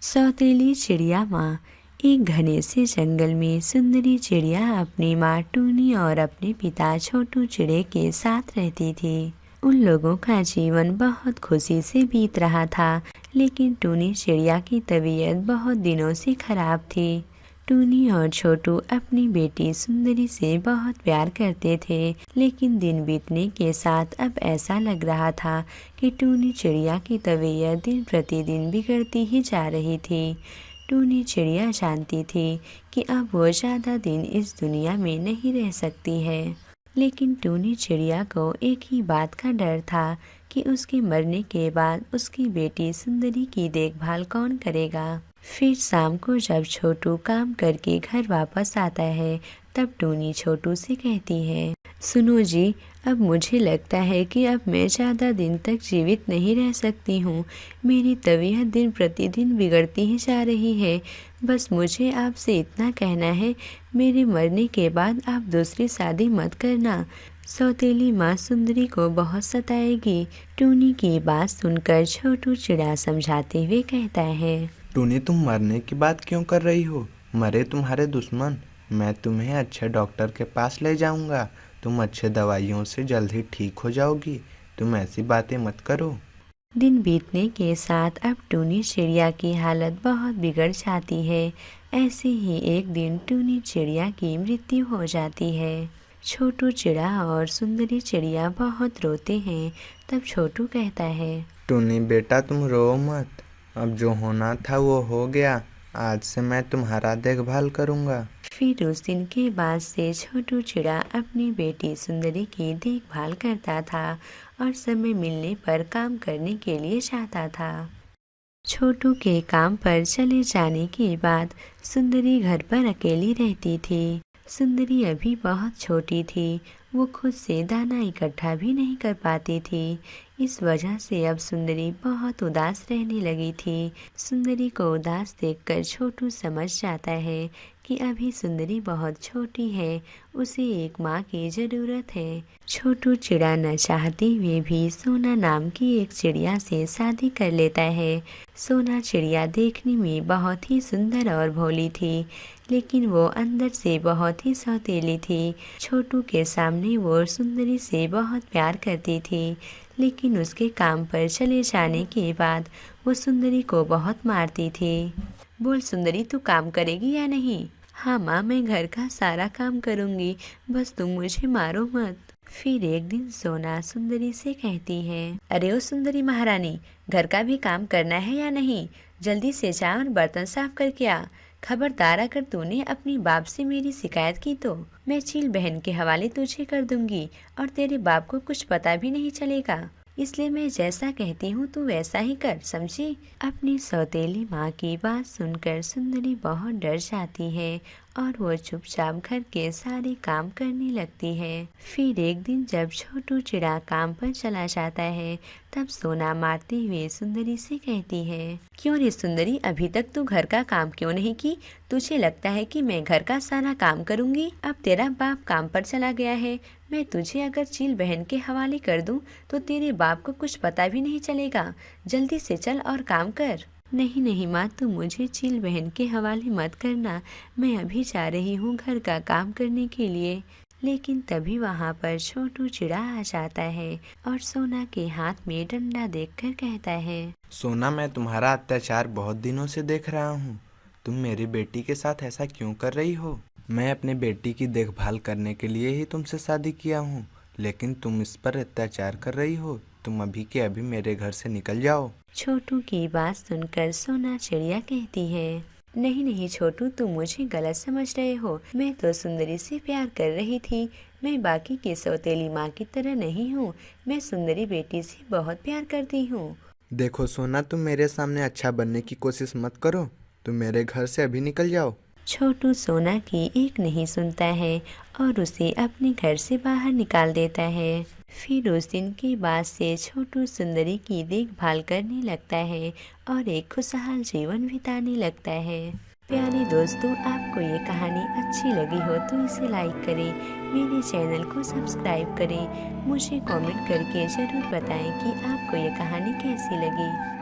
सौतेली चिड़िया माँ। एक घने से जंगल में सुंदरी चिड़िया अपनी माँ टूनी और अपने पिता छोटू चिड़े के साथ रहती थी। उन लोगों का जीवन बहुत खुशी से बीत रहा था, लेकिन टूनी चिड़िया की तबीयत बहुत दिनों से खराब थी। टूनी और छोटू अपनी बेटी सुंदरी से बहुत प्यार करते थे, लेकिन दिन बीतने के साथ अब ऐसा लग रहा था कि टूनी चिड़िया की तबीयत दिन प्रतिदिन बिगड़ती ही जा रही थी। टूनी चिड़िया जानती थी कि अब वो ज़्यादा दिन इस दुनिया में नहीं रह सकती है, लेकिन टूनी चिड़िया को एक ही बात का डर था कि उसके मरने के बाद उसकी बेटी सुंदरी की देखभाल कौन करेगा। फिर शाम को जब छोटू काम करके घर वापस आता है, तब टूनी छोटू से कहती है, सुनो जी, अब मुझे लगता है कि अब मैं ज़्यादा दिन तक जीवित नहीं रह सकती हूँ। मेरी तबीयत दिन प्रतिदिन बिगड़ती ही जा रही है। बस मुझे आपसे इतना कहना है, मेरे मरने के बाद आप दूसरी शादी मत करना। सौतेली माँ सुंदरी को बहुत सताएगी। टूनी की बात सुनकर छोटू चिड़ा समझाते हुए कहता है, टूनी, तुम मरने की बात क्यों कर रही हो? मरे तुम्हारे दुश्मन। मैं तुम्हें अच्छे डॉक्टर के पास ले जाऊंगा। तुम अच्छे दवाइयों से जल्द ही ठीक हो जाओगी। तुम ऐसी बातें मत करो। दिन बीतने के साथ अब टूनी चिड़िया की हालत बहुत बिगड़ जाती है। ऐसे ही एक दिन टूनी चिड़िया की मृत्यु हो जाती है। छोटू चिड़ा और सुंदरी चिड़िया बहुत रोते हैं। तब छोटू कहता है, टूनी बेटा, तुम रो मत। अब जो होना था वो हो गया। आज से मैं तुम्हारा देखभाल करूंगा। फिर उस दिन के बाद से छोटू चिड़ा अपनी बेटी सुंदरी की देखभाल करता था और समय मिलने पर काम करने के लिए जाता था। छोटू के काम पर चले जाने के बाद सुंदरी घर पर अकेली रहती थी। सुंदरी अभी बहुत छोटी थी, वो खुद से दाना इकट्ठा भी नहीं कर पाती थी। इस वजह से अब सुंदरी बहुत उदास रहने लगी थी। सुंदरी को उदास देखकर छोटू समझ जाता है कि अभी सुंदरी बहुत छोटी है, उसे एक माँ की ज़रूरत है। छोटू चिड़ा न चाहते हुए भी सोना नाम की एक चिड़िया से शादी कर लेता है। सोना चिड़िया देखने में बहुत ही सुंदर और भोली थी, लेकिन वो अंदर से बहुत ही सौतेली थी। छोटू के सामने वो सुंदरी से बहुत प्यार करती थी, लेकिन उसके काम पर चले जाने के बाद वो सुंदरी को बहुत मारती थी। बोल सुंदरी, तू काम करेगी या नहीं? हाँ माँ, मैं घर का सारा काम करूँगी, बस तुम मुझे मारो मत। फिर एक दिन सोना सुंदरी से कहती है, अरे ओ सुंदरी महारानी, घर का भी काम करना है या नहीं? जल्दी से जा और बर्तन साफ करके आ। खबरदार, अगर तूने अपनी बाप से मेरी शिकायत की तो मैं चील बहन के हवाले तुझे कर दूंगी और तेरे बाप को कुछ पता भी नहीं चलेगा। इसलिए मैं जैसा कहती हूँ तू वैसा ही कर, समझी? अपनी सौतेली माँ की बात सुनकर सुंदरी बहुत डर जाती है और वो चुपचाप घर के सारे काम करने लगती है। फिर एक दिन जब छोटू चिड़ा काम पर चला जाता है, तब सोना मारते हुए सुंदरी से कहती है, क्यों रे सुंदरी, अभी तक तू घर का काम क्यों नहीं की? तुझे लगता है कि मैं घर का सारा काम करूँगी? अब तेरा बाप काम पर चला गया है, मैं तुझे अगर चील बहन के हवाले कर दूं तो तेरे बाप को कुछ पता भी नहीं चलेगा। जल्दी से चल और काम कर। नहीं नहीं माँ, तुम मुझे चील बहन के हवाले मत करना, मैं अभी जा रही हूँ घर का काम करने के लिए। लेकिन तभी वहाँ पर छोटू चिड़ा आ जाता है और सोना के हाथ में डंडा देखकर कहता है, सोना, मैं तुम्हारा अत्याचार बहुत दिनों से देख रहा हूँ। तुम मेरी बेटी के साथ ऐसा क्यों कर रही हो? मैं अपनी बेटी की देखभाल करने के लिए ही तुमसे शादी किया हूँ, लेकिन तुम इस पर अत्याचार कर रही हो। तुम अभी के अभी मेरे घर से निकल जाओ। छोटू की बात सुनकर सोना चिड़िया कहती है, नहीं नहीं छोटू, तुम मुझे गलत समझ रहे हो। मैं तो सुंदरी से प्यार कर रही थी। मैं बाकी की सौतेली माँ की तरह नहीं हूँ। मैं सुंदरी बेटी से बहुत प्यार करती हूँ। देखो सोना, तुम मेरे सामने अच्छा बनने की कोशिश मत करो। तुम मेरे घर से अभी निकल जाओ। छोटू सोना की एक नहीं सुनता है और उसे अपने घर से बाहर निकाल देता है। फिर उस दिन के बाद से छोटू सुंदरी की देखभाल करने लगता है और एक खुशहाल जीवन बिताने लगता है। प्यारे दोस्तों, आपको ये कहानी अच्छी लगी हो तो इसे लाइक करें, मेरे चैनल को सब्सक्राइब करें। मुझे कमेंट करके ज़रूर बताएं कि आपको ये कहानी कैसी लगी।